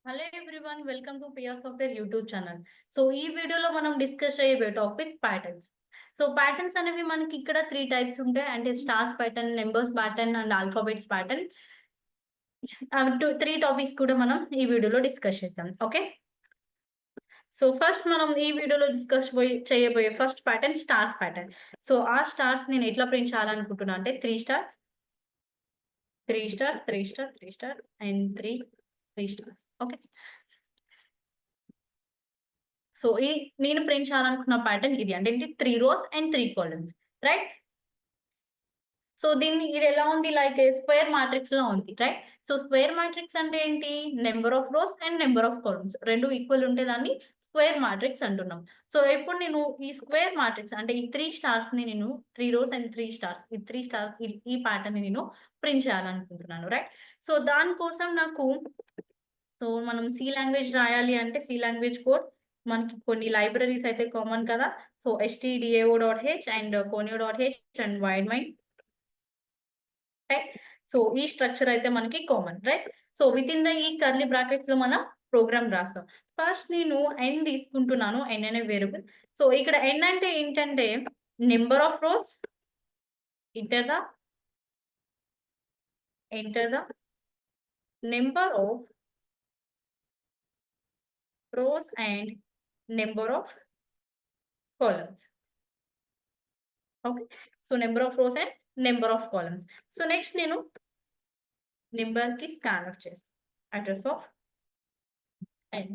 Hello everyone welcome to Pia software YouTube channel. So ఈ వీడియోలో మనం డిస్కస్ చేయబోయే టాపిక్ ప్యాటర్న్స్. సో ప్యాటర్న్స్ అనేవి మనకి ఇక్కడ 3 టైప్స్ ఉంటాయి. అంటే stars pattern, numbers pattern and alphabets pattern. 3 topics కూడా మనం ఈ వీడియోలో డిస్కస్ చేద్దాం. ఓకే. సో ఫస్ట్ మనం ఈ వీడియోలో చేయబోయే first pattern stars pattern. So ఆ స్టార్స్ నేను ఎట్లా ప్రింట్ చేయాలనుకుంటున్నా అంటే 3 stars, 3 stars, 3 star, 3 star and 3 stars. Okay. So నేను ప్రింట్ చేయాలనుకున్న ప్యాటర్న్ ఇది. అంటే 3 rows and 3 columns. Right? So ఇది ఎలా ఉంది? లైక్ స్క్వేర్ మాట్రిక్స్‌లా ఉంది. రైట్? సో స్క్వేర్ మాట్రిక్స్ అంటే ఏంటి? Number of rows and number of columns 2 equal ఉంటే దాన్ని స్క్వేర్ మాట్రిక్స్ అంటున్నాం. సో ఇప్పుడు నేను ఈ స్క్వేర్ మాట్రిక్స్ అంటే ఈ 3 స్టార్స్‌ని నేను 3 రోస్ అండ్ 3 స్టార్స్ ఈ 3 స్టార్స్ ఈ ప్యాటర్న్‌ని నేను ప్రింట్ చేయాలనుకుంటున్నాను. రైట్? సో దానికోసం మనం సి లాంగ్వేజ్ రాయాలి అంటే సి లాంగ్వేజ్ కోడ్ మనకి కొన్ని లైబ్రరీస్ అయితే కామన్ కదా! So stdio.h and conio.h and widemind. Right? So ఈ స్ట్రక్చర్ అయితే మనకి కామన్. రైట్? సో వితిన్ ఈ కర్లీ బ్రాకెట్స్‌లో మనం ప్రోగ్రామ్ రాస్తాం. ఫస్ట్ నేను n తీసుకుంటున్నాను. n అనే వేరియబుల్. సో ఇక్కడ n అంటే ఏంటంటే number of rose enter the number of rows and number of columns. Okay. So number of rows and number of columns. So next నేను నంబర్‌కి స్కాన్‌ఆఫ్ చేస్తాను. Address of n.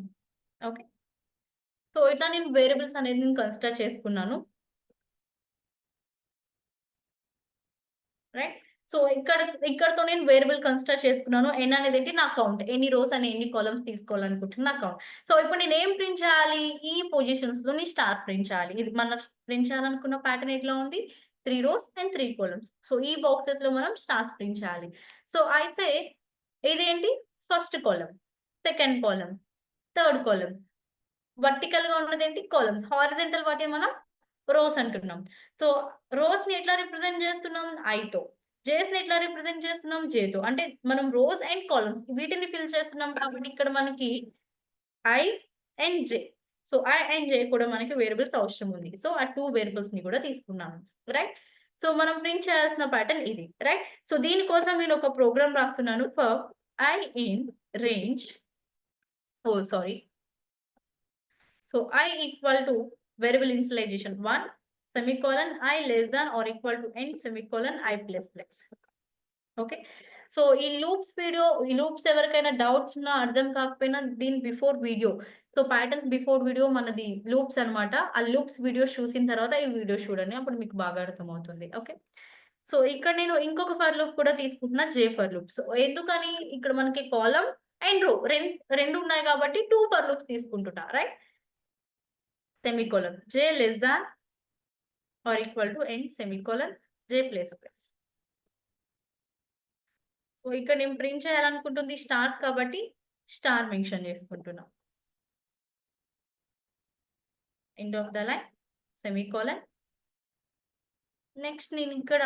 Okay. So ఇట్లా నేను variables అనేది consider చేసుకున్నాను. Right? So ఇక్కడితో నేను variable consider చేసుకున్నాను. n అనేదేంటి నా కౌంట్. ఎన్ని రోస్ అని ఎన్ని కాలమ్స్ తీసుకోవాలనుకుంటున్నా నా కౌంట్. సో ఇప్పుడు నేనేం ప్రింట్ చేయాలి? ఈ పొజిషన్స్‌లో నేను స్టార్ ప్రింట్ చేయాలి. ఇది మనం ప్రింట్ చేయాలనుకున్న ప్యాటర్న్ ఎట్లా ఉంది? 3 రోస్ అండ్ 3 కాలమ్స్. సో ఈ బాక్సెస్‌లో మనం స్టార్స్ ప్రింట్ చేయాలి. సో అయితే ఇదేంటి? First column, second column, third column. వర్టికల్‌గా ఉన్నదేంటి? కాలమ్స్. హారిజాంటల్ వాటిని మనం రోస్ అంటున్నాం. సో రోస్‌ని ఎట్లా రిప్రజెంట్ చేస్తున్నాం? ఐతో. జేస్‌ని ఎట్లా రిప్రజెంట్ చేస్తున్నాం? జేతో. అంటే మనం రోస్ అండ్ కాలమ్స్ వీటిని ఫిల్ చేస్తున్నాం కాబట్టి ఇక్కడ మనకి i and j. So i and j కూడా మనకి వేరియబుల్స్ అవసరం ఉంది. సో ఆ 2 వేరియబుల్స్‌ని కూడా తీసుకున్నాము. రైట్? సో మనం ప్రింట్ చేయాల్సిన ప్యాటర్న్ ఇది. రైట్? సో దీనికోసం నేను ఒక ప్రోగ్రామ్ రాస్తున్నాను. For I in range oh! Sorry. So I equal to variable initialization 1 semicolon I less than or equal to n semicolon I plus plus. Okay. So ఈ loops ఎవరికైనా doubts ఉన్నా అర్థం కాకపోయినా దీని before video. So patterns before video మనది loops అన్నమాట. ఆ loops videos చూసిన తర్వాత ఈ వీడియోస్ చూడండి. అప్పుడు మీకు బాగా అర్థమవుతుంది. ఓకే. సో ఇక్కడ నేను ఇంకొక ఫర్ లూప్ కూడా తీసుకుంటున్నా జే ఫర్ లూప్. సో ఎందుకని ఇక్కడ మనకి కాలమ్ అండ్ రో 2 ఉన్నాయి కాబట్టి 2 ఫర్ లూప్స్ తీసుకుంటున్నా. Right? semicolon j less than or equal to n semicolon j plus plus. So ఇక్కడ నేను ప్రింట్ చేయాలనుకుంటుంది స్టార్స్ కాబట్టి స్టార్ మెన్షన్ చేసుకుంటున్నా. End of the line semicolon. Next నేను ఇక్కడ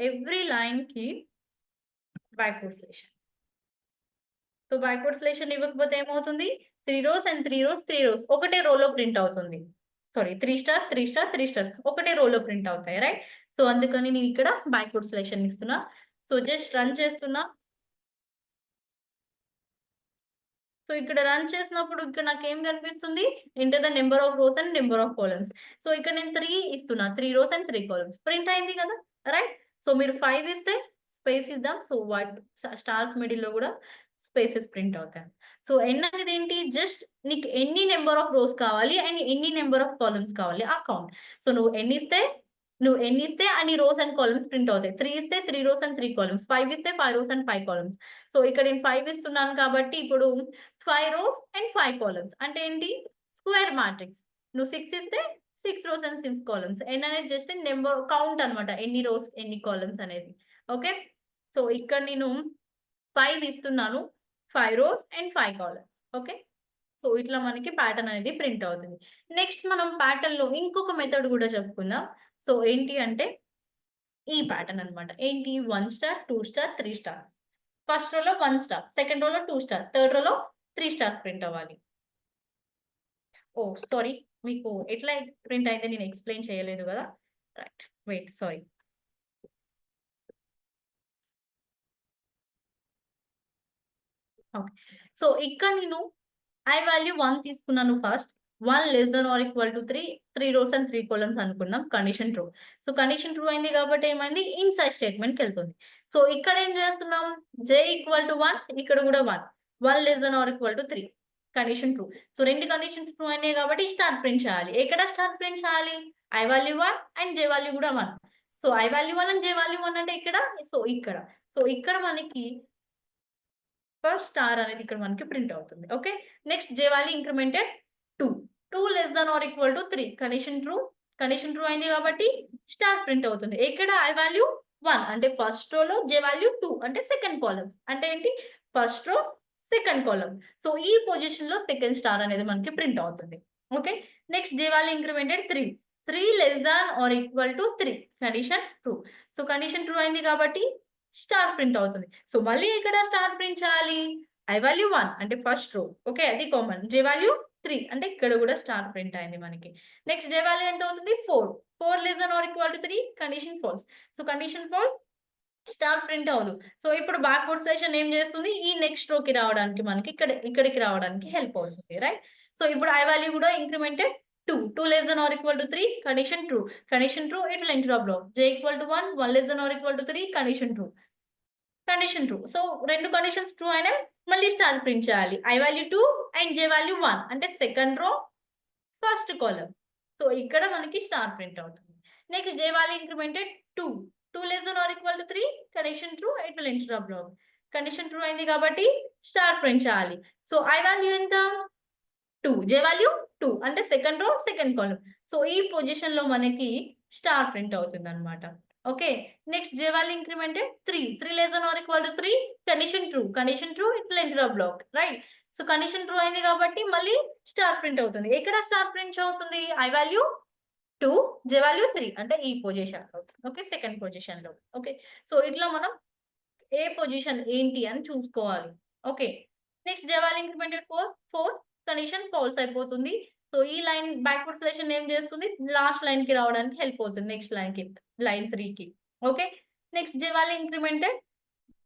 ఎవ్రీ లైన్ కి backward slash. So backward slash ఇవ్వకపోతే ఏమవుతుంది? 3 rows and 3 rose, 3 rose ఒకటే రోలో ప్రింట్ అవుతుంది. సారీ 3 స్టార్, 3 స్టార్, 3 స్టార్స్ ఒకటే రోలో ప్రింట్ అవుతాయి. రైట్? సో అందుకని నేను ఇక్కడ బ్యాక్వర్డ్ స్లాష్ ఇస్తున్నా. సో జస్ట్ రన్ చేస్తున్నా. సో ఇక్కడ రన్ చేసినప్పుడు ఇక్కడ నాకేం కనిపిస్తుంది? Enter the number of rows and number of columns. So ఇక్కడ నేను 3 ఇస్తున్నా. 3 రోస్ అండ్ 3 కాలమ్స్. ప్రింట్ అయింది కదా! రైట్? సో మీరు 5 ఇస్తే స్పేస్ ఇద్దాం. సో స్టార్స్ మిడిల్‌లో కూడా స్పేసెస్ ప్రింట్ అవుతాయి. సో n అనేది ఏంటి? జస్ట్ నీకు ఎన్ని నంబర్ ఆఫ్ రోస్ కావాలి అండ్ ఎన్ని నంబర్ ఆఫ్ కాలమ్స్ కావాలి ఆ కౌంట్. సో నువ్వు n ఇస్తే అన్ని రోస్ అండ్ కాలమ్స్ ప్రింట్ అవుతాయి. 3 ఇస్తే 3 రోస్ అండ్ 3 కాలమ్స్. 5 ఇస్తే 5 రోస్ అండ్ 5 కాలమ్స్. సో ఇక్కడ నేను 5 ఇస్తున్నాను కాబట్టి ఇప్పుడు 5 రోస్ అండ్ 5 కాలమ్స్ అంటే ఏంటి? Square matrix. నువ్వు 6 ఇస్తే 6 రోస్ అండ్ 6 కాలమ్స్. n అనేది జస్ట్ నంబర్ కౌంట్ అన్నమాట. ఎన్ని రోస్, ఎన్ని కాలమ్స్ అనేది. ఓకే. సో ఇక్కడ నేను 5 ఇస్తున్నాను. 5 rows and 5 columns. Okay. So ఇట్లా మనకి ప్యాటర్న్ అనేది ప్రింట్ అవుతుంది. నెక్స్ట్ మనం ప్యాటర్న్‌లో ఇంకొక మెథడ్ కూడా చెప్పుకుందాం. సో ఏంటి అంటే ఈ ప్యాటర్న్ అన్నమాట. ఏంటి? 1 స్టార్, 2 స్టార్, 3 స్టార్స్. ఫస్ట్ రోలో 1 స్టార్, సెకండ్ రోలో 2 స్టార్, థర్డ్ రోలో 3 స్టార్స్ ప్రింట్ అవ్వాలి. ఓహ్! సారీ. మీకు ఎట్లా ప్రింట్ అయిందో నేను ఎక్స్‌ప్లెయిన్ చేయలేదు గదా! Right. Wait sorry. Okay. So, ఇక్కడ నేను ఐ వాల్యూ 1 తీసుకున్నాను first. 1 less than or equal to 3, 3 rows and 3 columns అనుకున్నాం. Condition true. So, condition true అయింది కాబట్టి ఏమైంది? ఇన్‌సైడ్ స్టేట్‌మెంట్‌కెళ్తుంది. సో, ఇక్కడ ఏం చేస్తున్నాం? j ఈక్వల్ టు 1 ఇక్కడ కూడా 1. 1 less than or equal to 3. Condition true. So, 2 conditions true అయినాయి కాబట్టి స్టార్ ప్రింట్ చేయాలి. ఎక్కడ స్టార్ ప్రింట్ చేయాలి? I value 1 and j value కూడా 1. So, I value 1 and j value 1 అంటే ఇక్కడ. సో, ఇక్కడ. సో, ఇక్కడ మనకి ఫస్ట్ స్టార్ అనేది ఇక్కడ మనకి ప్రింట్ అవుతుంది. Okay. Next j value incremented 2. 2 less than or equal to 3. Condition true. Condition true అయింది కాబట్టి స్టార్ ప్రింట్ అవుతుంది. ఇక్కడ ఐ వాల్యూ 1 అంటే ఫస్ట్ రోలో, j వాల్యూ 2 అంటే సెకండ్ కాలమ్. అంటే ఏంటి? First row, second column. So, ఈ పొజిషన్‌లో సెకండ్ స్టార్ అనేది మనకి ప్రింట్ అవుతుంది. Okay. Next j value incremented 3. 3 less than or equal to 3. Condition true. So, condition true అయింది కాబట్టి స్టార్ ప్రింట్ అవుతుంది. సో, మళ్ళీ ఎక్కడ స్టార్ ప్రింట్ చేయాలి? ఐ వాల్యూ 1 అంటే ఫస్ట్ రో. ఓకే. అది కామన్. j వాల్యూ 3 అంటే ఇక్కడ కూడా స్టార్ ప్రింట్ అయింది మనకి. నెక్స్ట్ j వాల్యూ ఎంత అవుతుంది? 4. 4 less than or equal to 3. Condition false. So, condition false star print అవ్వదు. సో, ఇప్పుడు బ్యాక్వర్డ్ స్లాష్ ఏం చేస్తుంది? ఈ నెక్స్ట్ రోకి రావడానికి మనకి ఇక్కడికి రావడానికి హెల్ప్ అవుతుంది. రైట్. సో, ఇప్పుడు ఐ వాల్యూ కూడా incremented 2. 2 less than or equal to 3. Condition true. Condition true it will enter a block. j equal to 1. 1 less than or equal to 3. Condition true. Condition true. So, 2 conditions true అయినాయి. మళ్ళీ star print చేయాలి. I value 2 and j value 1 అంటే second row, first column. So, ఇక్కడ మనకి star print అవుతుంది. Next j value incremented 2. 2 less than or equal to 3. Condition true it will enter a block. Condition true అయింది కాబట్టి star print చేయాలి. So, I value ఎంత? 2. j value 2 అంటే second రో, second column. So, ఈ పొజిషన్‌లో మనకి స్టార్ ప్రింట్ అవుతుందన్నమాట. Okay. Next j value incremented 3. 3 less than or equal to 3. Condition true. Condition true it will enter a block. Right. So, condition true అయింది కాబట్టి మళ్ళీ star print అవుతుంది. ఎక్కడ స్టార్ ప్రింట్ అవుతుంది? ఐ వాల్యూ 2, j వాల్యూ 3 అంటే ఈ పొజిషన్‌లో. Okay. Second పొజిషన్‌లో. ఓకే. సో, ఇట్లా మనం ఏ పొజిషన్ ఏంటి అని చూసుకోవాలి. Okay. Next j value incremented 4. 4 condition false అయిపోతుంది. సో, ఈ లైన్ బ్యాక్వర్డ్ స్లాష్ ఏం చేస్తుంది? లాస్ట్ లైన్‌కి రావడానికి హెల్ప్ అవుతుంది. నెక్స్ట్ లైన్‌కి, లైన్ 3కి. Okay. Next j value incremented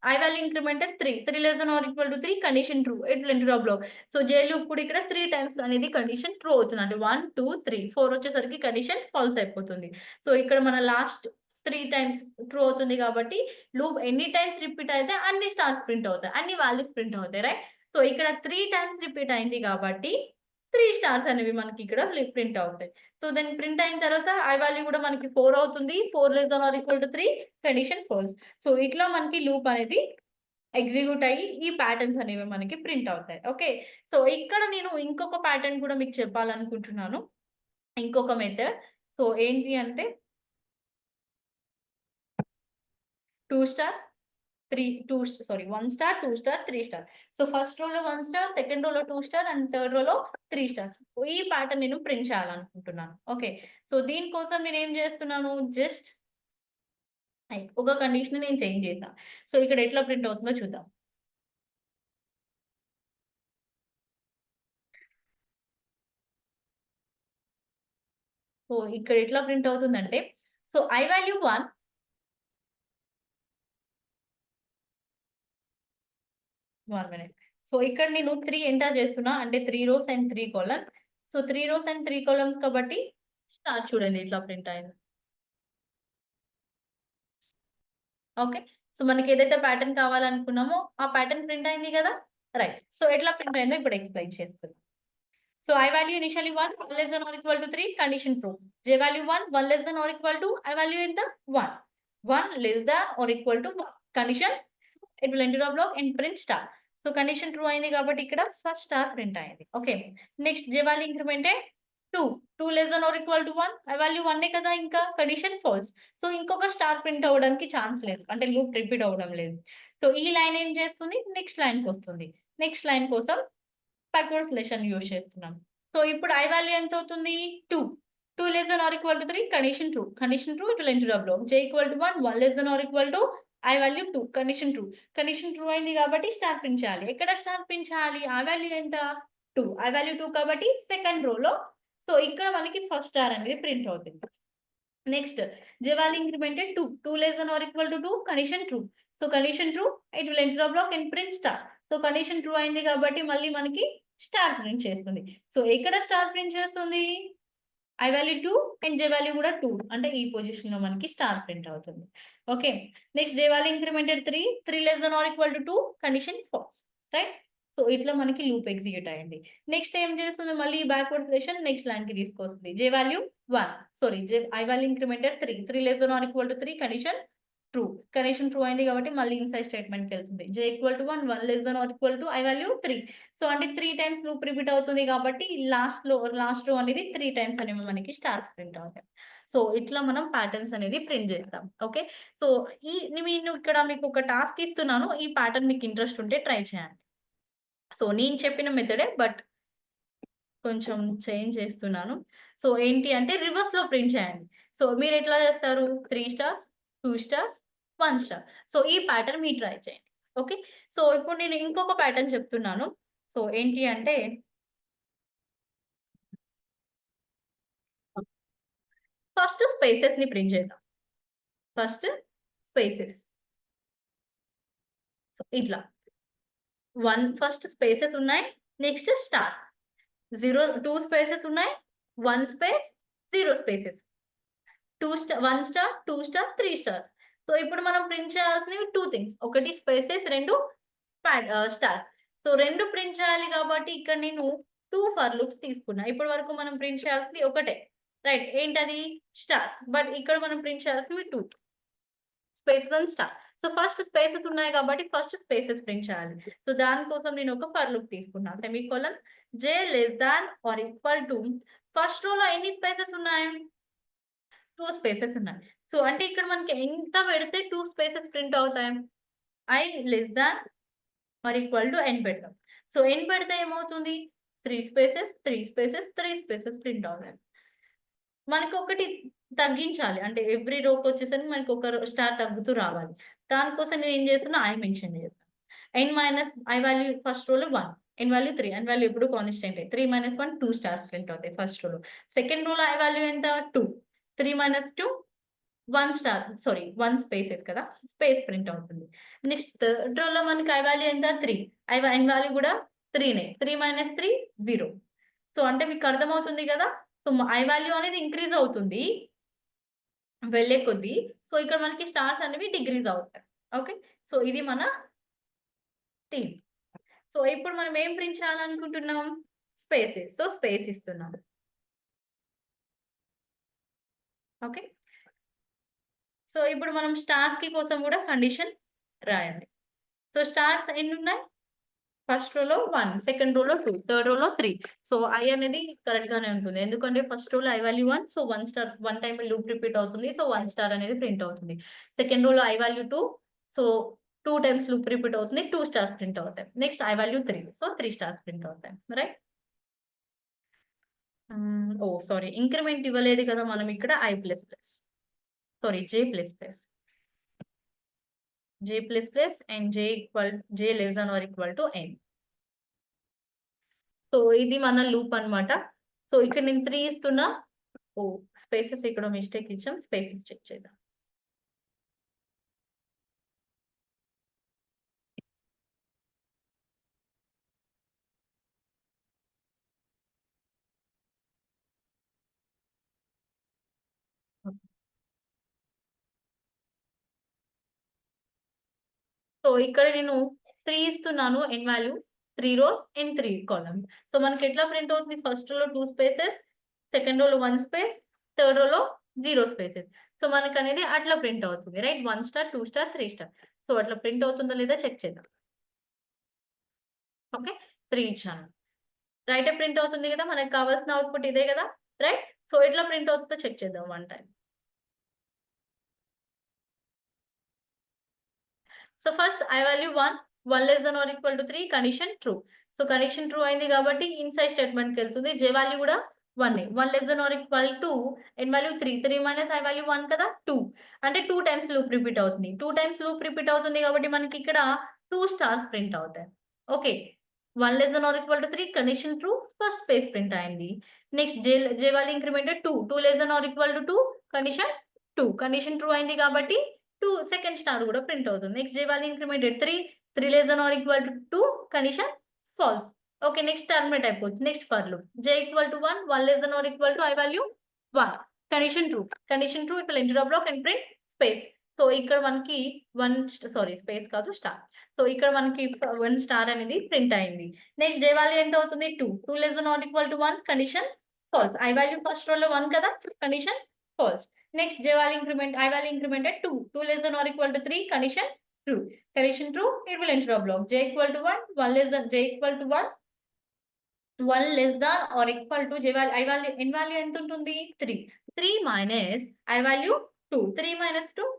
I value incremented 3. 3 less than or equal to 3. Condition true it will enter a block. So, j loop కూడా ఇక్కడ 3 టైమ్స్ అనేది కండిషన్ ట్రూ అవుతుంది. అంటే 1, 2, 3. 4 వచ్చేసరికి కండిషన్ ఫాల్స్ అయిపోతుంది. సో, ఇక్కడ మన లాస్ట్ 3 టైమ్స్ ట్రూ అవుతుంది కాబట్టి లూప్ ఎన్ని టైమ్స్ రిపీట్ అయితే అన్ని స్టార్స్ ప్రింట్ అవుతాయి. అన్ని వాల్యూస్ ప్రింట్ అవుతాయి. రైట్. సో, ఇక్కడ 3 టైమ్స్ రిపీట్ అయింది కాబట్టి 3 స్టార్స్ అనేవి మనకి ఇక్కడ ప్రింట్ అవుతాయి. సో, దెన్ ప్రింట్ అయిన తర్వాత ఐ వాల్యూ కూడా మనకి 4 అవుతుంది. 4 less than or equal to 3. Condition false. So, ఇట్లా మనకి లూప్ అనేది ఎగ్జిక్యూట్ అయ్యి ఈ ప్యాటర్న్స్ అనేవి మనకి ప్రింట్ అవుతాయి. ఓకే. సో, ఇక్కడ నేను ఇంకొక ప్యాటర్న్ కూడా మీకు చెప్పాలనుకుంటున్నాను. ఇంకొక మెథడ్. సో, ఏంటి అంటే 2 stars, 1 star, 2 star, 3 star. So, first రోలో 1 స్టార్, సెకండ్ రోలో 2 స్టార్ అండ్ థర్డ్ రోలో 3 స్టార్స్. ఈ ప్యాటర్న్ నేను ప్రింట్ చేయాలనుకుంటున్నాను. ఓకే. సో, దీనికోసం నేనేం చేస్తున్నాను? జస్ట్ ఒక కండిషన్ నేను చేంజ్ చేశా. సో, ఇక్కడ ఎట్లా ప్రింట్ అవుతుందో చూద్దాం. సో, ఇక్కడ ఎట్లా ప్రింట్ అవుతుందంటే, so, I value 1 minute. So, ఇక్కడ నేను 3 ఎంటర్ చేస్తున్నా. అంటే 3 rows and 3 columns. So, 3 rows and 3 columns కాబట్టి స్టార్ చూడండి ఎట్లా ప్రింట్ అయింది. ఓకే. సో, మనకి ఏదైతే ప్యాటర్న్ కావాలనుకున్నామో ఆ ప్యాటర్న్ ప్రింట్ అయింది గదా! రైట్. సో, ఎట్లా ప్రింట్ అయిందో ఇప్పుడు ఎక్స్‌ప్లెయిన్ చేస్తున్నా. So, I value initially 1, 1 less than or equal to 3, condition true. J value 1, 1 less than or equal to, I value ఎంత 1. 1 less than or equal to 1. Condition, it will enter a block and print star. So, condition true అయింది కాబట్టి ఇక్కడ first star print అయింది. Okay. Next J value incremented 2. 2 less than or equal to 1. I value 1 కదా ఇంకా condition false. So, ఇంకొక star print అవ్వడానికి chance లేదు. అంటే లూప్ రిపీట్ అవ్వడం లేదు. సో, ఈ లైన్ ఏం చేస్తుంది? నెక్స్ట్ లైన్‌కొస్తుంది. నెక్స్ట్ లైన్ కోసం బ్యాక్వర్డ్ స్లాష్ యూజ్ చేస్తున్నాం. సో, ఇప్పుడు ఐ వాల్యూ ఎంత అవుతుంది? 2. 2 less than or equal to 3. Condition true. Condition true it will enter a block. J equal to 1. 1 less than or equal to I value 2 condition true. Condition true అయింది కాబట్టి star print చేయాలి. ఎక్కడ star print చేయాలి? I value ఎంత? 2. I value 2 కాబట్టి second రోలో so ఇక్కడ మనకి ఫస్ట్ స్టార్ అనేది ప్రింట్ అవుతుంది. Next j value incremented 2. 2 less than or equal to 2 condition true. So condition true it will enter a block and print star. So condition true అయింది కాబట్టి మళ్ళీ మనకి స్టార్ ప్రింట్ చేస్తుంది. So ఎక్కడ star print చేస్తుంది? I value 2 and j value కూడా 2 అంటే ఈ పొజిషన్ లో మనకి స్టార్ ప్రింట్ అవుతుంది. Okay next j value incremented 3. 3 less than or equal to 2 condition false right. So ఇట్లా మనకి లూప్ ఎగ్జిక్యూట్ అయింది. నెక్స్ట్ ఏం చేస్తుంది? మళ్ళీ బ్యాక్వర్డ్ స్లెషన్ నెక్స్ట్ లైన్ కి తీసుకొస్తుంది. j value 1 sorry I value incremented 3. 3 less than or equal to 3 condition true. Condition true అయింది కాబట్టి మళ్ళీ ఇన్సైడ్ స్టేట్మెంట్ కి వెళ్తుంది. j equal to 1 1 less than or equal to I value 3. So అంటే 3 times loop repeat అవుతుంది కాబట్టి last రో అనేది 3 టైమ్స్ అనేవి మనకి స్టార్స్ ప్రింట్ అవుతాయి. సో ఇట్లా మనం ప్యాటర్న్స్ అనేది ప్రింట్ చేస్తాం. ఓకే సో నేను ఇక్కడ మీకు ఒక టాస్క్ ఇస్తున్నాను. ఈ ప్యాటర్న్ మీకు ఇంట్రెస్ట్ ఉంటే ట్రై చేయండి. సో నేను చెప్పిన మెథడే బట్ కొంచెం చేంజ్ చేస్తున్నాను. సో ఏంటి అంటే రివర్స్ లో ప్రింట్ చేయండి. సో మీరు ఎట్లా చేస్తారు? 3 స్టార్స్, 2 స్టార్స్, 1 స్టార్. సో ఈ ప్యాటర్న్ మీరు ట్రై చేయండి. ఓకే సో ఇప్పుడు నేను ఇంకొక ప్యాటర్న్ చెప్తున్నాను. సో ఏంటి అంటే ఫస్ట్ స్పేసెస్ ని ప్రింట్ చేద్దాం. ఫస్ట్ స్పేసెస్ ఇట్లా ఫస్ట్ స్పేసెస్ ఉన్నాయి. నెక్స్ట్ స్టార్స్ 2 స్పేసెస్ ఉన్నాయి. 1 space 0 spaces 1 star 2 star 3 stars. So ఇప్పుడు మనం ప్రింట్ చేయాల్సినవి 2 థింగ్స్. ఒకటి స్పేసెస్, 2 స్టార్స్. సో 2 ప్రింట్ చేయాలి కాబట్టి ఇక్కడ నేను 2 ఫర్ లూప్స్ తీసుకున్నా. ఇప్పటి వరకు మనం ప్రింట్ చేయాల్సింది ఒకటే రైట్. ఏంటది? స్టార్స్. బట్ ఇక్కడ మనం ప్రింట్ చేయాల్సినవి 2 spaces and star. So first spaces ఉన్నాయి కాబట్టి ఫస్ట్ స్పేసెస్ ప్రింట్ చేయాలి. సో దానికోసం నేను ఒక ఫర్ లూప్ తీసుకున్నా. Semicolon j less than or equal to first రోలో ఎన్ని స్పేసెస్ ఉన్నాయి? 2 స్పేసెస్ ఉన్నాయి. సో అంటే ఇక్కడ మనకి ఎంత పెడితే 2 స్పేసెస్ ప్రింట్ అవుతాయి? I less than or equal to n పెడతాం. సో n పెడితే ఏమవుతుంది? 3 స్పేసెస్ 3 స్పేసెస్ 3 స్పేసెస్ ప్రింట్ అవుతాయి. మనకి ఒకటి తగ్గించాలి. అంటే ఎవ్రీ రోకి వచ్చేసరికి మనకి ఒక స్టార్ తగ్గుతూ రావాలి. దానికోసం నేను ఏం చేస్తున్నా? ఐ మెన్షన్ చేస్తాను. n minus I value first రోలో 1, n వాల్యూ 3, n వాల్యూ ఎప్పుడు కాన్స్టెంటే. 3 - 1 2 స్టార్స్ ప్రింట్ అవుతాయి ఫస్ట్ రోలో. సెకండ్ రోలో ఐ వాల్యూ ఎంత? 2. 3 - 2 1 స్టార్ సారీ 1 స్పేసెస్ కదా! స్పేస్ ప్రింట్ అవుతుంది. నెక్స్ట్ థర్డ్ రోలో మనకి ఐ వాల్యూ ఎంత? 3. n వాల్యూ కూడా 3నే. 3 - 3 0. సో అంటే మీకు అర్థమవుతుంది కదా! సో ఐ వాల్యూ అనేది ఇంక్రీజ్ అవుతుంది వెళ్ళే కొద్దీ. సో ఇక్కడ మనకి స్టార్స్ అనేవి డిక్రీజ్ అవుతాయి. ఓకే. సో ఇది మన థీమ్. సో ఇప్పుడు మనం ఏం ప్రింట్ చేయాలనుకుంటున్నాం? స్పేసెస్. సో స్పేస్ ఇస్తున్నాం. ఓకే. సో ఇప్పుడు మనం స్టార్స్ కోసం కూడా కండిషన్ రాయాలి. సో స్టార్స్ ఎన్నున్నాయి? ఫస్ట్ రోలో 1, సెకండ్ రోలో 2, థర్డ్ రోలో 3. సో ఐ అనేది కరెక్ట్ గానే ఉంటుంది. ఎందుకంటే ఫస్ట్ రోలో I value 1 so 1 star 1 time loop repeat అవుతుంది. సో 1 స్టార్ అనేది ప్రింట్ అవుతుంది. సెకండ్ రోలో I value 2 so 2 times loop repeat అవుతుంది. 2 స్టార్స్ ప్రింట్ అవుతాయి. Next I value 3 so 3 stars print అవుతాయి. రైట్. ఓహ్! సారీ ఇంక్రిమెంట్ ఇవ్వలేదు కదా మనం ఇక్కడ sorry j++ and j less than or equal to n. So ఇది మన లూప్ అన్నమాట. సో ఇక్కడ నేను 3 ఇస్తున్నా. ఓహ్! స్పేసెస్ ఇక్కడ మిస్టేక్ ఇచ్చాం. స్పేసెస్ చెక్ చేద్దాం. సో ఇక్కడ నేను 3 ఇస్తున్నాను n value. 3 rows and 3 columns. So మనకి ఎట్లా ప్రింట్ అవుతుంది? ఫస్ట్ రోలో 2 స్పేసెస్, సెకండ్ రోలో 1 స్పేస్, థర్డ్ రోలో 0 స్పేసెస్. సో మనకనేది అట్లా ప్రింట్ అవుతుంది. Right. 1 star, 2 star, 3 star. So అట్లా ప్రింట్ అవుతుందో లేదో చెక్ చేద్దాం. ఓకే. 3 ఇచ్చాను. రైటే ప్రింట్ అవుతుంది కదా! మనకు కావాల్సిన అవుట్‌పుట్ ఇదే కదా! రైట్. సో ఎట్లా ప్రింట్ అవుతుందో చెక్ చేద్దాం one time. So first I value 1 less than or equal to 3 condition true. So condition true అయింది కాబట్టి ఇన్సైడ్ స్టేట్మెంట్‌కి వెళ్తుంది. j వాల్యూ కూడా 1 1 less than or equal to n value 3 minus I value 1 కదా 2 అంటే 2 times loop repeat అవుతుంది. 2 times loop repeat అవుతుంది కాబట్టి మనకి ఇక్కడ 2 స్టార్స్ ప్రింట్ అవుతాయి. Okay. 1 less than or equal to 3 condition true first space print అయింది. Next j value incremented 2 less than or equal to 2 condition 2 condition true అయింది కాబట్టి 2 second star కూడా ప్రింట్ అవుతుంది. Next j value incremented 3 less than or equal to 2 condition false. Okay. Next terminate అయిపోతుంది. Next for loop j equal to 1 less than or equal to I value 1 condition true it will enter block and print space. So ఇక్కడ మనకి space కాదు star. So ఇక్కడ మనకి 1 star అనేది print అయింది. Next j value ఎంత అవుతుంది 2 less than or equal to 1 condition false. I value first రోలో 1 కదా condition false. Next I value incremented 2 less than or equal to 3 condition true it will enter a block j equal to 1 less than j equal to 1 less than or equal to I value n value ఎంత ఉంటుంది 3 minus I value 2 3 minus 2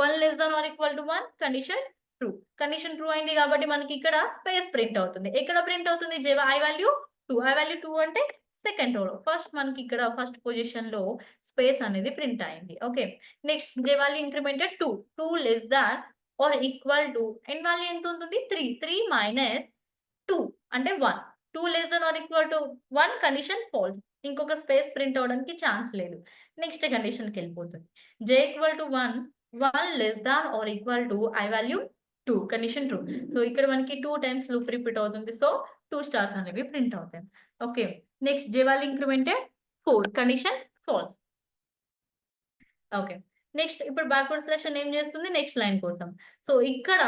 1 less than or equal to 1 condition true అయింది కాబట్టి మనకి ఇక్కడ space print అవుతుంది. ఎక్కడ print అవుతుంది I value 2 అంటే సెకండ్ రో ఫస్ట్ మనకి ఇక్కడ ఫస్ట్ పొజిషన్ లో స్పేస్ అనేది ప్రింట్ అయింది. Okay. Next j value incremented 2 less than or equal to n value ఎంత ఉంటుంది 3 minus 2 అంటే 1 2 less than or equal to 1 condition false. ఇంకొక స్పేస్ ప్రింట్ అవడానికి ఛాన్స్ లేదు. నెక్స్ట్ కండిషన్ కి వెళ్ళిపోతుంది. j equal to 1 less than or equal to I value 2 condition true. So ఇక్కడ మనకి 2 టైమ్స్ లూప్ రిపీట్ అవుతుంది. సో 2 స్టార్స్ అనేవి ప్రింట్ అవుతాయి. Okay. Next j value incremented 4 condition false. Okay. Next ఇప్పుడు backward slash ఏం చేస్తుంది నెక్స్ట్ లైన్ కోసం. So ఇక్కడ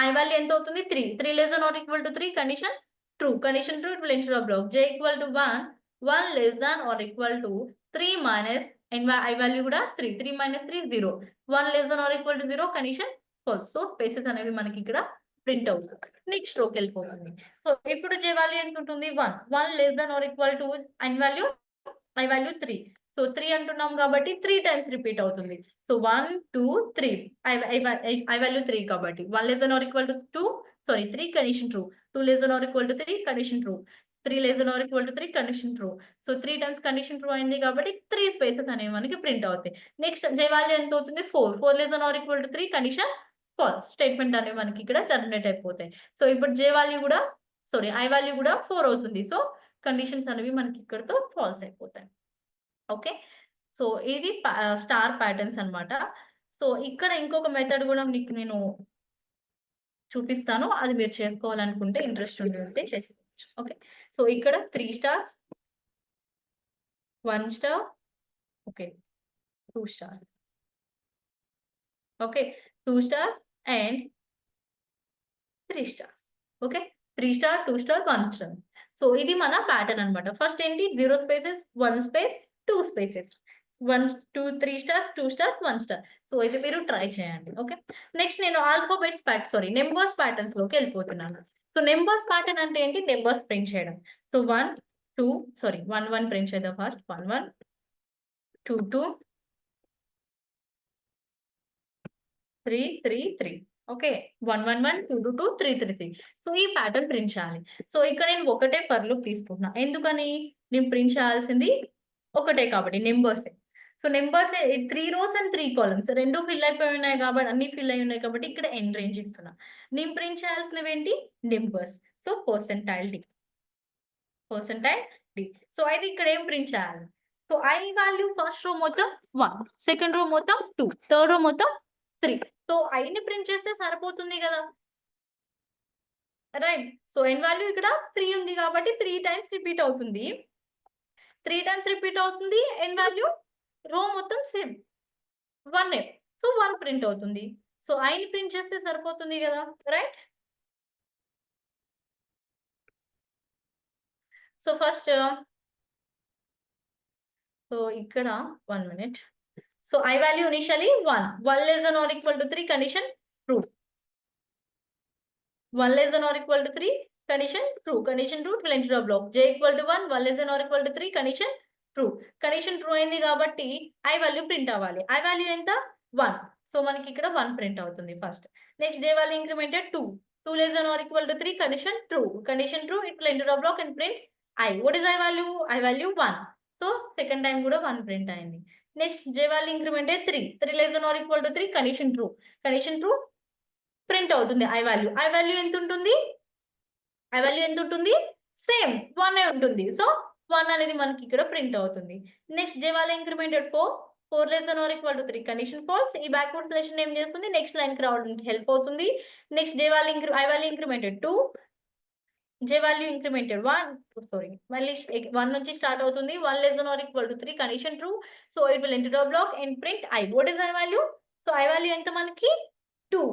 I వాల్యూ ఎంత అవుతుంది 3 less than or equal to 3 condition true it will enter a block j equal to 1 less than or equal to 3 minus I value కూడా 3 minus 3 0 1 less than or equal to 0 condition false. So spaces అనేవి మనకి ఇక్కడ print అవుతుంది. Next రోకి వెళ్ళిపోతుంది. So ఇప్పుడు j value ఎంత ఉంటుంది 1 less than or equal to I value 3 so 3 అంటున్నాం కాబట్టి 3 టైమ్స్ రిపీట్ అవుతుంది. సో 1 2 3 I value 3 కాబట్టి 1 less than or equal to 3 condition true 2 less than or equal to 3 condition true 3 less than or equal to 3 condition true. So 3 times condition true అయింది కాబట్టి 3 spaces అనేవి మనకి print అవుతాయి. Next j value ఎంత అవుతుంది 4 less than or equal to 3 condition falls. Statement అనేవి మనకి ఇక్కడ టర్మినేట్ అయిపోతాయి. సో ఇప్పుడు I వాల్యూ కూడా 4 అవుతుంది. సో కండిషన్స్ అనేవి మనకి ఇక్కడతో ఫాల్స్ అయిపోతాయి. ఓకే. సో ఇది స్టార్ ప్యాటర్న్స్ అన్నమాట. సో ఇక్కడ ఇంకొక మెథడ్ కూడా మీకు నేను చూపిస్తాను. అది మీరు చేసుకోవాలనుకుంటే ఇంట్రెస్ట్ ఉంటే చేసుకోవచ్చు. ఓకే. సో ఇక్కడ 3 stars 1 star okay 2 stars okay 2 stars and 3 stars okay 3 star 2 star 1 star. So ఇది మన ప్యాటర్న్ అన్నమాట. ఫస్ట్ ఏంటి 0 spaces 1 space 2 spaces 1 2 3 stars 2 stars 1 star. So ఇది మీరు ట్రై చేయండి. ఓకే. నెక్స్ట్ నేను నెంబర్స్ ప్యాటర్న్స్ లోకి వెళ్ళిపోతున్నాను. సో నెంబర్స్ ప్యాటర్న్ అంటే ఏంటి నెంబర్స్ ప్రింట్ చేయడం. సో 1 1 ప్రింట్ చేద్దాం ఫస్ట్ 1 1 2 2 3 3 3 ఓకే 1 1 1 2 2 2 3 3 3. సో ఈ ప్యాటర్న్ ప్రింట్ చేయాలి. సో ఇక్కడ నేను ఒకటే ఫర్ లూప్ తీసుకుంటున్నా. ఎందుకని నేను ప్రింట్ చేయాల్సింది ఒకటే కాబట్టి నెంబర్సే. So numbers 3 rows and 3 columns రెండు ఫిల్ అయిపోయి ఉన్నాయి కాబట్టి అన్ని ఫిల్ అయి ఉన్నాయి కాబట్టి ఇక్కడ ఎన్ రేంజ్ ఇస్తున్నా. నేను ప్రింట్ చేయాల్సినవి ఏంటి numbers. So percentile D. So అయితే ఇక్కడ ఏం ప్రింట్ చేయాలి. So I value first row మొత్తం 1 సెకండ్ రో మొత్తం 2 థర్డ్ రో మొత్తం 3. సో I ని ప్రింట్ చేస్తే సరిపోతుంది కదా రైట్. సో n వాల్యూ ఇక్కడ 3 ఉంది కాబట్టి 3 టైమ్స్ రిపీట్ అవుతుంది. 3 టైమ్స్ రిపీట్ అవుతుంది. n వాల్యూ రో మొత్తం సేమ్ 1 సో 1 ప్రింట్ అవుతుంది. సో I ని ప్రింట్ చేస్తే సరిపోతుంది కదా రైట్. సో ఫస్ట్ సో ఇక్కడ 1 minute. So I value initially 1 less than or equal to 3 condition true 1 less than or equal to 3 condition true it will enter a block j equal to 1 less than or equal to 3 condition true అయింది కాబట్టి I value print అవ్వాలి. I value ఎంత 1 so మనకి ఇక్కడ 1 print అవుతుంది first. Next j value incremented 2 less than or equal to 3 condition true it will enter a block and print I. What is I value? I value 1. So second time కూడా 1 print అయింది. Next J value incremented 3. 3 less than or equal to 3 condition true. Condition true print అవుతుంది I value. I value ఎంత ఉంటుంది? I value ఎంత ఉంటుంది? Same 1 ఉంటుంది. So 1 అనేది మనకి ఇక్కడ ప్రింట్ అవుతుంది. Next J value incremented 4. 4 less than or equal to 3 condition false. ఈ బ్యాక్వర్డ్ స్లాష్ ఏం చేస్తుంది? నెక్స్ట్ లైన్‌కి రావడానికి హెల్ప్ అవుతుంది. Next I value incremented 2. J value incremented 1. Sorry మళ్ళీ 1 నుంచి స్టార్ట్ అవుతుంది. 1 less than or equal to 3 condition true. So it will enter the block and print I. What is I value? So I value ఎంత మనకి 2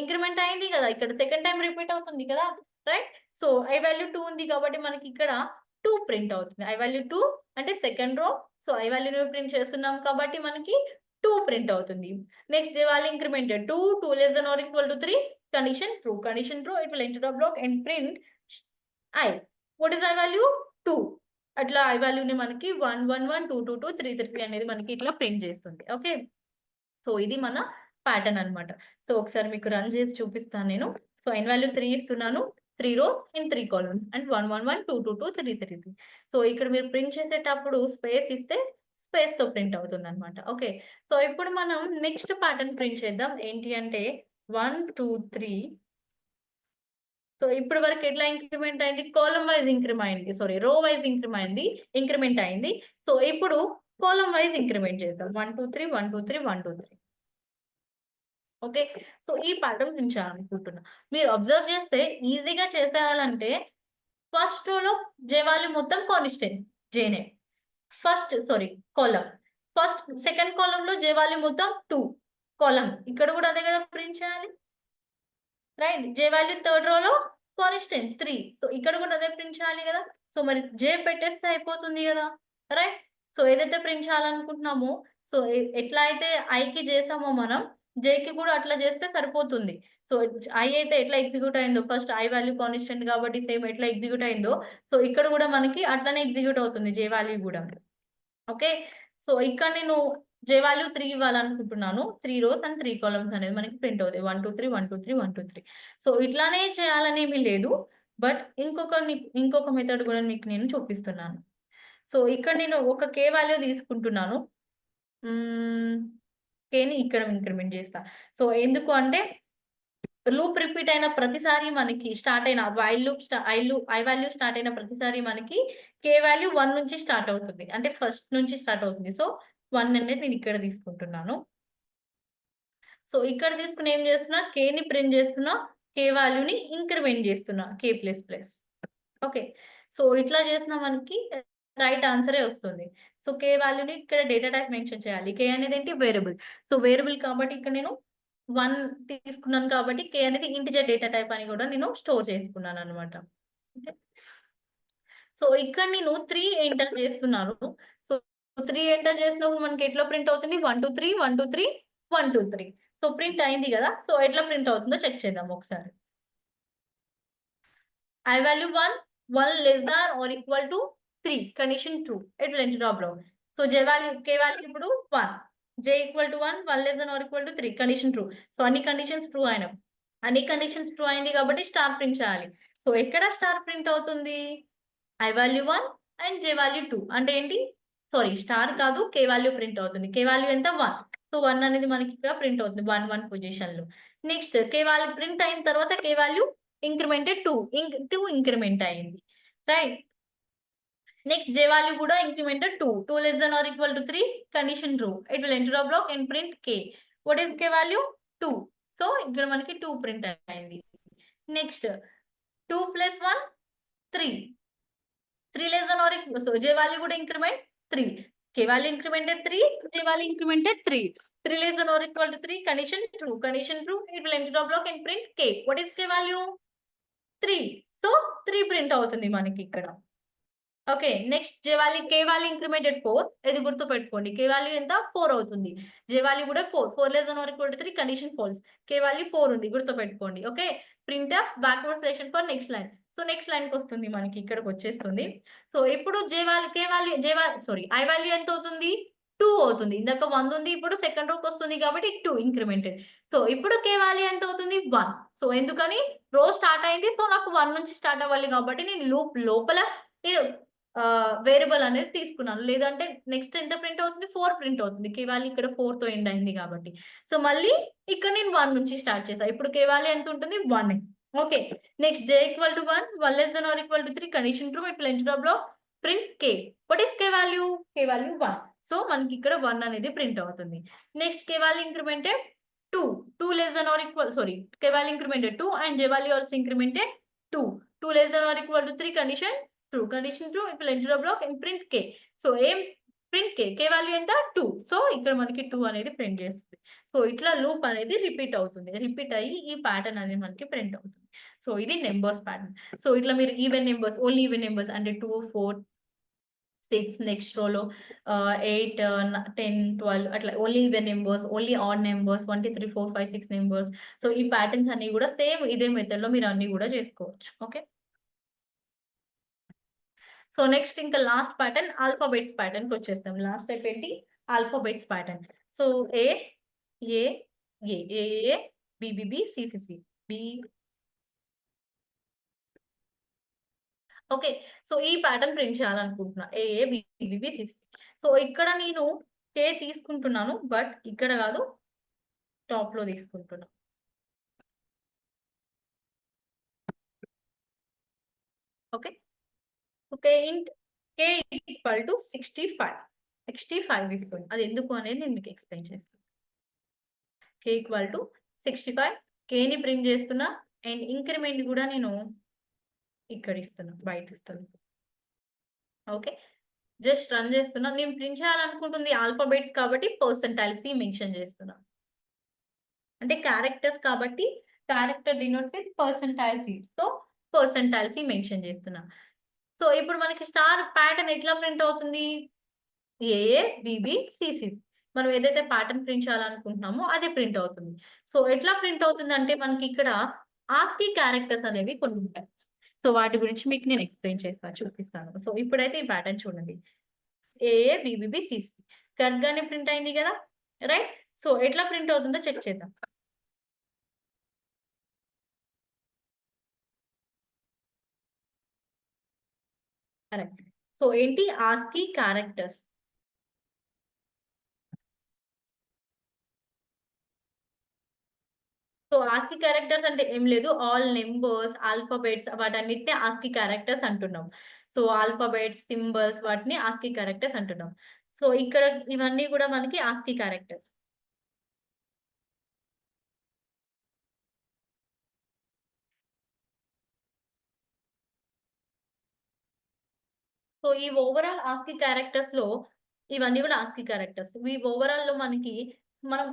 increment అయింది కదా, ఇక్కడ second time repeat అవుతుంది కదా, రైట్? సో I వాల్యూ 2 ఉంది కాబట్టి మనకి ఇక్కడ 2 ప్రింట్ అవుతుంది. I వాల్యూ 2 అంటే సెకండ్ రో. సో I వాల్యూని ప్రింట్ చేస్తున్నాం కాబట్టి మనకి 2 ప్రింట్ అవుతుంది. Next J value incremented 2. 2 less than or equal to 3 condition true. Condition true it will enter the block and print I. What is I value? 2. అట్లా I వాల్యూని మనకి 1 1 1 2 2 2 3 3 అనేది మనకి ఇట్లా ప్రింట్ చేస్తుంది. ఓకే. సో ఇది మన ప్యాటర్న్ అన్నమాట. సో ఒకసారి మీకు రన్ చేసి చూపిస్తాను నేను. సో n వాల్యూ 3 ఇస్తున్నాను. 3 rows and 3 columns and 1 1 1 2 2 2 3 3 3. So ఇక్కడ మీరు ప్రింట్ చేసేటప్పుడు స్పేస్ ఇస్తే స్పేస్‌తో ప్రింట్ అవుతుందన్నమాట. ఓకే. సో ఇప్పుడు మనం నెక్స్ట్ ప్యాటర్న్ ప్రింట్ చేద్దాం. ఏంటి అంటే 1 2 3. సో ఇప్పటి వరకు ఎట్లా ఇంక్రిమెంట్ అయింది? కాలమ్ వైస్ రో వైస్ ఇంక్రిమెంట్ అయింది. సో ఇప్పుడు కాలమ్ వైస్ ఇంక్రిమెంట్ చేద్దాం. 1 2 3 1 2 3 1 2 3. ఓకే. సో ఈ ప్యాటర్న్ నేను చేయాలనుకుంటున్నా. మీరు అబ్జర్వ్ చేస్తే ఈజీగా చేసేయాలంటే ఫస్ట్ రోలో J వాల్యూ మొత్తం కాన్స్టెంట్ Jనే. కాలమ్. సెకండ్ కాలమ్‌లో J వాల్యూ మొత్తం 2 కాలమ్. ఇక్కడ కూడా అదే కదా ప్రింట్ చేయాలి. రైట్? J వాల్యూ థర్డ్ రోలో కాన్స్టెంట్ 3. సో ఇక్కడ కూడా అదే ప్రింట్ చేయాలి కదా. సో మరి J పెట్టేస్తే అయిపోతుంది కదా, రైట్? సో ఏదైతే ప్రింట్ చేయాలనుకుంటున్నామో, సో ఎట్లా అయితే Iకి చేసామో మనం Jకి కూడా అట్లా చేస్తే సరిపోతుంది. సో I అయితే ఎట్లా ఎగ్జిక్యూట్ అయిందో, ఫస్ట్ I వాల్యూ కాన్స్టెంట్ కాబట్టి సేమ్ ఎట్లా ఎగ్జిక్యూట్ అయిందో, సో ఇక్కడ కూడా మనకి అట్లనే ఎగ్జిక్యూట్ అవుతుంది J వాల్యూ కూడా. ఓకే. సో ఇక్కడ నేను J వాల్యూ 3 ఇవ్వాలనుకుంటున్నాను. 3 రోస్ అండ్ 3 కాలమ్స్ అనేది మనకి ప్రింట్ అవుతాయి. 1 2 3 1 2 3 1 2 3. సో ఇట్లానే చేయాలనేమి లేదు. బట్ ఇంకొక మెథడ్ కూడా మీకు నేను చూపిస్తున్నాను. సో ఇక్కడ నేను ఒక K వాల్యూ తీసుకుంటున్నాను. Kని ఇక్కడ ఇంక్రిమెంట్ చేస్తా. సో ఎందుకు అంటే లూప్ రిపీట్ అయిన ప్రతిసారి మనకి స్టార్ట్ అయిన I వాల్యూ స్టార్ట్ అయిన ప్రతిసారి మనకి K వాల్యూ 1 నుంచి స్టార్ట్ అవుతుంది. అంటే ఫస్ట్ నుంచి స్టార్ట్ అవుతుంది. సో 1 అనేది నేను ఇక్కడ తీసుకుంటున్నాను. సో ఇక్కడ తీసుకొని ఏం చేస్తున్నా, Kని ప్రింట్ చేస్తున్నా, K వాల్యూని ఇంక్రిమెంట్ చేస్తున్నా K++. ఓకే. సో ఇట్లా చేసినా మనకి రైట్ ఆన్సరే వస్తుంది. సో K వాల్యూని ఇక్కడ డేటా టైప్ మెన్షన్ చేయాలి. K అనేది ఏంటి? వేరియబుల్. సో వేరియబుల్ కాబట్టి ఇక్కడ నేను 1 తీసుకున్నాను కాబట్టి K అనేది ఇంటిజర్ డేటా టైప్ అని కూడా నేను స్టోర్ చేసుకున్నానన్నమాట. ఓకే. సో ఇక్కడ నేను 3 ఎంటర్ చేస్తున్నాను. సో 3 ఎంటర్ చేసినప్పుడు మనకి ఎట్లా ప్రింట్ అవుతుంది? 1 2 3 1 2 3 1 2 3. సో ప్రింట్ అయింది కదా. సో ఎట్లా ప్రింట్ అవుతుందో చెక్ చేద్దాం ఒకసారి. I value 1 less than or equal to 3 condition true. It will enter the block. So K value ఇప్పుడు 1. J equal to 1 less than or equal to 3 condition true. So అన్ని conditions true అయింది కాబట్టి star print చేయాలి. So ఎక్కడ star print అవుతుంది? I value 1 and J value 2 అంటే ఏంటి? Sorry star కాదు, K వాల్యూ ప్రింట్ అవుతుంది. K వాల్యూ ఎంత? 1. సో 1 అనేది మనకి ఇక్కడ ప్రింట్ అవుతుంది 1 1 పొజిషన్‌లో. నెక్స్ట్ K వాల్యూ ప్రింట్ అయిన తర్వాత K వాల్యూ ఇంక్రిమెంటెడ్ 2 ఇంక్రిమెంట్ అయింది. రైట్? నెక్స్ట్ J వాల్యూ కూడా incremented 2 less than or equal to 3 condition true. It will enter the block and print K. What is K value? 2. So ఇక్కడ మనకి 2 print అయింది. Next 2 + 1 3. 3 less than or equal, so J value కూడా increment 3. K value incremented 3, J value incremented 3. 3 less than or equal to 3 condition true. It will enter the block and print K. What is K value? 3. So 3 print అవుతుంది మనకి ఇక్కడ. Okay. Next K value incremented 4. ఇది గుర్తుపెట్టుకోండి. K value ఎంత? 4 అవుతుంది. J value కూడా 4 less than or equal to 3 condition falls. K value 4 ఉంది గుర్తుపెట్టుకోండి. Okay. Print of backward slash for next line. So next లైన్‌కి వస్తుంది మనకి ఇక్కడికి వచ్చేస్తుంది. సో ఇప్పుడు I వాల్యూ ఎంత అవుతుంది? 2 అవుతుంది. ఇందాక 1 ఉంది. ఇప్పుడు సెకండ్ రోకి వస్తుంది కాబట్టి 2 ఇంక్రిమెంటెడ్. సో ఇప్పుడు K వాల్యూ ఎంత అవుతుంది? 1. సో ఎందుకని? రో స్టార్ట్ అయింది. సో నాకు 1 నుంచి స్టార్ట్ అవ్వాలి కాబట్టి నేను లూప్ లోపల వేరియబుల్ అనేది తీసుకున్నాను. లేదంటే నెక్స్ట్ ఎంత ప్రింట్ అవుతుంది? 4 ప్రింట్ అవుతుంది. కేవాలి ఇక్కడ 4తో ఎండ్ అయింది కాబట్టి. సో, మళ్ళీ ఇక్కడ నేను 1 నుంచి స్టార్ట్ చేశా. ఇప్పుడు కేవాలి ఎంత ఉంటుంది? 1. Okay. Next j equal to 1, 1 less than or equal to 3 condition true. It will enter the block print k. What is k value? k value 1. So, మనకి ఇక్కడ 1 అనేది ప్రింట్ అవుతుంది. Next k value incremented 2. 2 less than or equal k value incremented 2 and j value also incremented 2. 2 less than or equal to 3 condition true. Condition true. It will enter the block and print k. So, ఏం print k. k value ఎంత? 2. So, ఇక్కడ మనకి 2 అనేది print చేస్తుంది. So, ఇట్లా loop అనేది repeat అవుతుంది. Repeat అయ్యి ఈ ప్యాటర్న్ అనేది మనకి ప్రింట్ అవుతుంది. సో, ఇది నంబర్స్ ప్యాటర్న్. సో, ఇట్లా మీరు even numbers, only even numbers అంటే 2, 4, 6 నెక్స్ట్ రోలో 8, 10, 12 అట్లా only even numbers, only odd numbers 1, 2, 3, 4, 5, 6 numbers. So, ఈ ప్యాటర్న్స్ అన్ని కూడా సేమ్ ఇదే మెథడ్‌లో మీరు అన్ని కూడా చేసుకోవచ్చు. ఓకే. సో, నెక్స్ట్ ఇంకా లాస్ట్ ప్యాటర్న్ ఆల్ఫాబెట్స్ ప్యాటర్న్‌కొచ్చేస్తాం. లాస్ట్ స్టెప్ ఏంటి? Alphabets pattern. So, A, A, A, A, A, B, B, B, C, C, C, B. Okay. So, ఈ ప్యాటర్న్ ప్రింట్ చేయాలనుకుంటున్నా. A, A, B, B, B, C, C. So, ఇక్కడ నేను కే తీసుకుంటున్నాను. But ఇక్కడ కాదు, టాప్‌లో తీసుకుంటున్నా. ఓకే. ఓకే. ఇంట్ కే ఈక్వల్ టు 65. 65 ఇస్తుంది. అది ఎందుకు అనేది నేను మీకు ఎక్స్‌ప్లెయిన్ చేస్తాను. కే ఈక్వల్ టు 65. కేని ప్రింట్ చేస్తున్నా అండ్ ఇంక్రిమెంట్ కూడా నేను ఇక్కడ ఇస్తున్నా. బయట ఇస్తున్నా. ఓకే. జస్ట్ రన్ చేస్తున్నా. నేను ప్రింట్ చేయాలనుకుంటుంది ఆల్ఫాబెట్స్ కాబట్టి పర్సెంటైల్ సి మెన్షన్ చేస్తున్నా. అంటే క్యారెక్టర్స్ కాబట్టి character denotes with percentile C. So, percentile C mention చేస్తున్నా. సో, ఇప్పుడు మనకి స్టార్ ప్యాటర్న్ ఎట్లా ప్రింట్ అవుతుంది? ఏఏ, బీబీ, సీసీ. మనం ఏదైతే ప్యాటర్న్ ప్రింట్ చేయాలనుకుంటున్నామో అదే ప్రింట్ అవుతుంది. సో, ఎట్లా ప్రింట్ అవుతుందంటే మనకి ఇక్కడ ఆస్కీ క్యారెక్టర్స్ అనేవి కొన్ని ఉంటాయి. సో, వాటి గురించి మీకు నేను ఎక్స్‌ప్లెయిన్ చూపిస్తాను. సో, ఇప్పుడైతే ఈ ప్యాటర్న్ చూడండి. ఏఏ, బీబీబీ, సీసీ. కరెక్ట్‌గానే ప్రింట్ అయింది గదా! రైట్? సో, ఎట్లా ప్రింట్ అవుతుందో చెక్ చేద్దాం. కరెక్ట్. సో, ఏంటి Aashiqui characters. So, Aashiqui characters అంటే ఏం లేదు. ఆల్ నంబర్స్, ఆల్ఫాబెట్స్ వాటన్నిటిని ఆస్కీ క్యారెక్టర్స్ అంటున్నాం. సో, ఆల్ఫాబెట్స్, సింబల్స్ వాటిని ఆస్కీ క్యారెక్టర్స్ అంటున్నాం. సో, ఇక్కడ ఇవన్నీ గూడా మనకి ఆస్కీ క్యారెక్టర్స్. సో, ఈ ఓవరాల్ ఆస్కీ క్యారెక్టర్స్‌లో ఇవన్నీ గూడా ఆస్కీ క్యారెక్టర్స్. ఈ ఓవరాల్‌లో మనకి మనం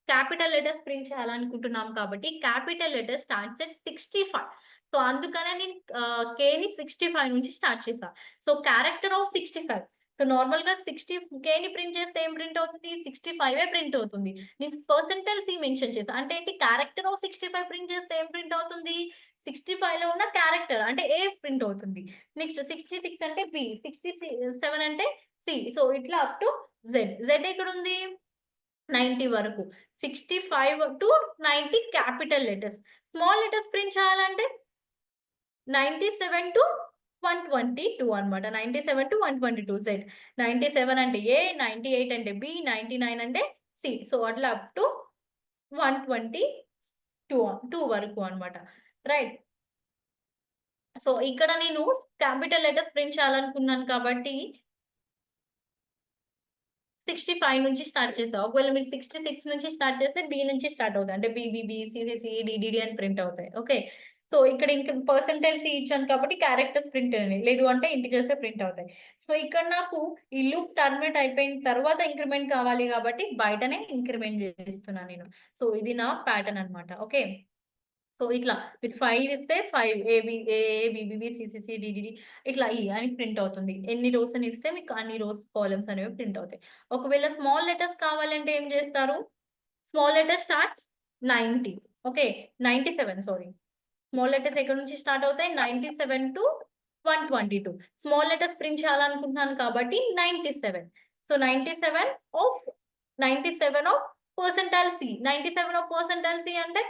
క్యాపిటల్ లెటర్స్ ప్రింట్ చేయాలనుకుంటున్నాం కాబట్టి, capital letter starts at 65. So, అందుకనే నేను కేని 65 నుంచి స్టార్ట్ చేశా. So, character of 65. సో, నార్మల్‌గా కేని ప్రింట్ చేస్తే ఏం ప్రింట్ అవుతుంది? 65 ప్రింట్ అవుతుంది. నేను పర్సెంటైల్ సి మెన్షన్ చేశా. అంటే ఏంటి? క్యారెక్టర్ ఆఫ్ 65 ప్రింట్ చేస్తే ఏం ప్రింట్ అవుతుంది? 65లో ఉన్న క్యారెక్టర్ అంటే ఏ ప్రింట్ అవుతుంది. నెక్స్ట్ 66 అంటే బి, 67 అంటే సి. సో, ఇట్లా అప్ టు జెడ్. జెడ్ ఎక్కడుంది? 90 వరకు. 65-90 capital letters. Small letters print చేయాలంటే 97-122 అన్నమాట. 97-122 జెడ్. 97 అంటే ఏ, 98 అంటే బి, 99 అంటే సి. సో, అట్లా అప్ టు 122 వరకు అన్నమాట. రైట్. సో, ఇక్కడ నేను క్యాపిటల్ లెటర్స్ ప్రింట్ చేయాలనుకున్నాను కాబట్టి 65 నుంచి స్టార్ట్ చేసా. ఒకవేళ మీరు 66 నుంచి స్టార్ట్ చేస్తే బి నుంచి స్టార్ట్ అవుతాయి. అంటే బీబీబీ, సీసీసీ, డీడీడీ అని ప్రింట్ అవుతాయి. ఓకే. సో, ఇక్కడ ఇంక పర్సెంటైల్ సి ఇచ్చాను కాబట్టి క్యారెక్టర్స్ ప్రింట్ అయినాయి. లేదు అంటే ఇంటిజర్సే ప్రింట్ అవుతాయి. సో, ఇక్కడ నాకు ఈ లూప్ టర్మినేట్ అయిపోయిన తర్వాత ఇంక్రిమెంట్ కావాలి కాబట్టి బయటనే ఇంక్రిమెంట్ చేస్తున్నా నేను. సో, ఇది నా ప్యాటర్న్ అన్నమాట. ఓకే. సో, ఇట్లా మీరు 5 ఇస్తే 5 ఏఏ, బీబీబీ, సీసీసీ, డీడీడీ ఇట్లా అని ప్రింట్ అవుతుంది. ఎన్ని రోస్ అని ఇస్తే మీకు అన్ని రోస్, కాలమ్స్ అనేవి ప్రింట్ అవుతాయి. ఒకవేళ స్మాల్ లెటర్స్ కావాలంటే ఏం చేస్తారు? Small letter starts 90. Okay. 97 sorry. Small letters ఎక్కడి నుంచి స్టార్ట్ అవుతాయి? 97-122. స్మాల్ లెటర్స్ ప్రింట్ చేయాలనుకుంటున్నాను కాబట్టి 97. So, 97 of percentile C. 97 of percentile C అంటే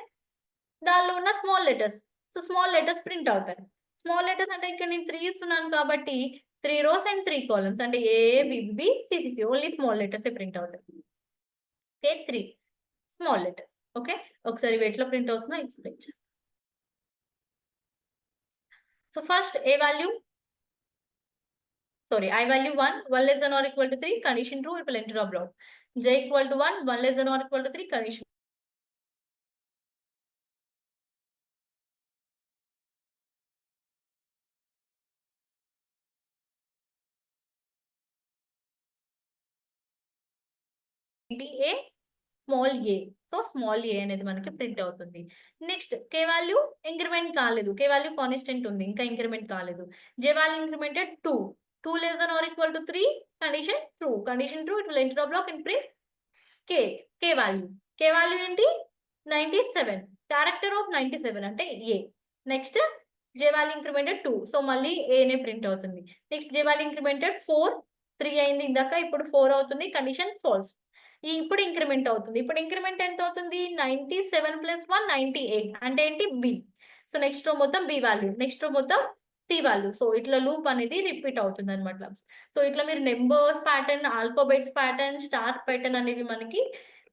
దానిలో ఉన్న small letters. So, small letters print అవుతాయి. స్మాల్ లెటర్స్ అంటే ఇక్కడ నేను 3 ఇస్తున్నాను కాబట్టి 3 rows and 3 columns అంటే A, B, B, C, C, C. Only small letters print అవుతాయి. ఓకే. 3 small letters. ఓకే. ఒకసారి ఇవి ఎట్లా ప్రింట్ అవుతుందో ఎక్స్‌ప్లెయిన్ చేస్తాను. So first A value I value 1, 1 less than or equal to 3, condition true, it will enter a block. J equal to 1, 1 less than or equal to 3, condition A, small a. So small a అనేది మనకి print అవుతుంది. Next K value increment కాలేదు. K value constant ఉంది. ఇంకా increment కాలేదు. J value incremented 2. 2 less than or equal to 3, condition true. Condition true, it will enter the block and print K. K value. K value ఏంటి? 97. Character of 97 అంటే A. Next J value incremented 2. So మళ్ళీ A నే print అవుతుంది. Next J value incremented 4. 3 అయింది ఇందాక, ఇప్పుడు 4 అవుతుంది. Condition false. ఇప్పుడు ఇంక్రిమెంట్ అవుతుంది. ఇప్పుడు ఇంక్రిమెంట్ ఎంత అవుతుంది? 97 ప్లస్ 1 98 అంటే ఏంటి? B. సో నెక్స్ట్ రో మొత్తం B వాల్యూ. నెక్స్ట్ రో మొత్తం C వాల్యూ. సో ఇట్లా లూప్ అనేది రిపీట్ అవుతుందన్నమాట. సో ఇట్లా మీరు numbers pattern, alphabets pattern, stars pattern అనేవి మనకి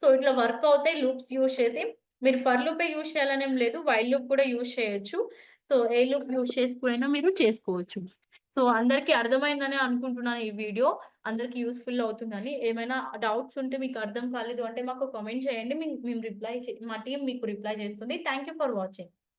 సో ఇట్లా వర్క్ అవుతాయి లూప్స్ యూజ్ చేసి. మీరు ఫర్ లూపే యూజ్ చేయాలనేం లేదు. వైల్ లూప్ కూడా యూజ్ చేయొచ్చు. సో ఏ లూప్ యూజ్ చేసుకునైనా మీరు చేసుకోవచ్చు. సో అందరికి అర్థమైందనే అనుకుంటున్నాను ఈ వీడియో. అందరికి యూజ్‌ఫుల్ అవుతుందని. ఏమైనా డౌట్స్ ఉంటే మీకు అర్థం కాలేదు అంటే మాకు కామెంట్ చేయండి. మేము రిప్లై మా టీమ్ మీకు రిప్లై చేస్తుంది. Thank you for watching.